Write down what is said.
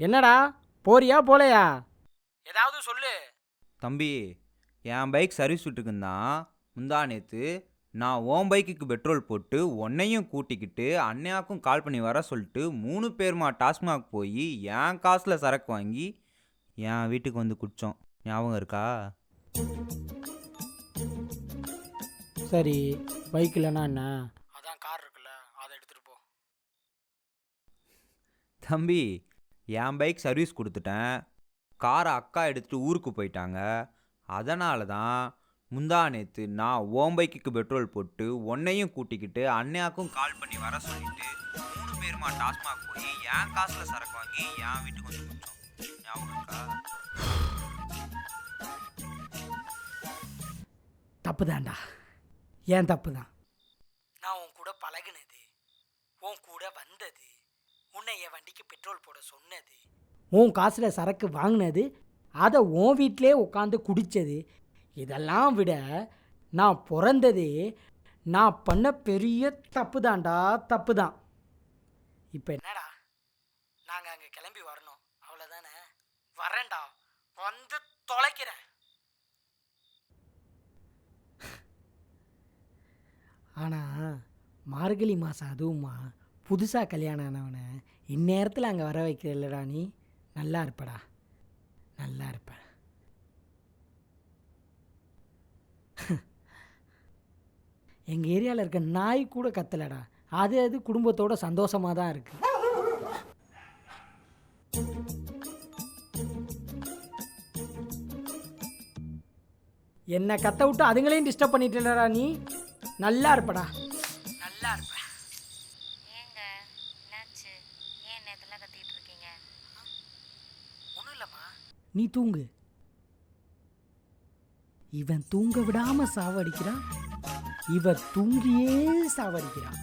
என்னடா போறியா போலையா? ஏதாவது சொல்லு. தம்பி, என் பைக் சர்வீஸ் விட்டுருக்குந்தான். முந்தா நேற்று நான் உன் பைக்குக்கு பெட்ரோல் போட்டு உன்னையும் கூட்டிக்கிட்டு அன்னையாக்கும் கால் பண்ணி வர சொல்லிட்டு 3 பேருமா டாஸ்மாக் போய் என் காசில் சரக்கு வாங்கி என் வீட்டுக்கு வந்து குடித்தோம். ஞாபகம் இருக்கா? சரி, பைக் இல்லைன்னா என்ன? அதான் கார் இருக்குல்ல, அதை எடுத்துகிட்டு போ. தம்பி, என் பைக் சர்வீஸ் கொடுத்துட்டேன். காரை அக்கா எடுத்துகிட்டு ஊருக்கு போயிட்டாங்க. அதனால தான் முந்தா நேற்று நான் ஓம் பைக்குக்கு பெட்ரோல் போட்டு உன்னையும் கூட்டிக்கிட்டு அன்னையாக்கும் கால் பண்ணி வர சொல்லிட்டு 3 பேருமா டாஸ்மாக் போய் என் காசில் சரக்கு வாங்கி என் வீட்டுக்கு வந்து குடித்தோம். ஞாபகம் இருக்கா? தப்பு தான்டா, ஏன் தப்பு தான். நான் உன் கூட பழகுனது, உன் கூட வந்தது, உன்னை என் வண்டிக்கு பெட்ரோல் போட சொன்னது, உன் காசில் சரக்கு வாங்கினது, அதை உன் வீட்டிலே உட்காந்து குடித்தது, இதெல்லாம் விட நான் பிறந்ததே நான் பண்ண பெரிய தப்பு தான்டா, தப்பு தான். இப்போ என்னடா, நாங்கள் அங்கே கிளம்பி வரணும், அவ்வளோதானே? வரேன்டா, வந்து தொலைக்கிறேன். ஆனால் மார்கழி மாதம் அதுவுமா புதுசாக கல்யாணம் ஆனவனை இந்நேரத்தில் அங்கே வர வைக்கிறல்லடா நீ. நல்லா இருப்படா, நல்லா இருப்ப. எங்கள் ஏரியாவில் இருக்க நாய் கூட கத்தலடா, அது குடும்பத்தோட சந்தோஷமாக தான் இருக்கு. என்னை கத்த விட்டு அதுங்களையும் டிஸ்டர்ப் பண்ணிட்டேடா நீ. நல்லா இருப்படா, நல்லா இருப்ப. ஏங்க என்னாச்சு? ஏன் நேரத்தில் கத்திட்டு இருக்கீங்க? ஒன்றும் இல்லைம்மா, நீ தூங்கு. இவன் தூங்க விடாம சாவடிக்கிறான், இவன் தூங்கியே சாவடிக்கிறான்.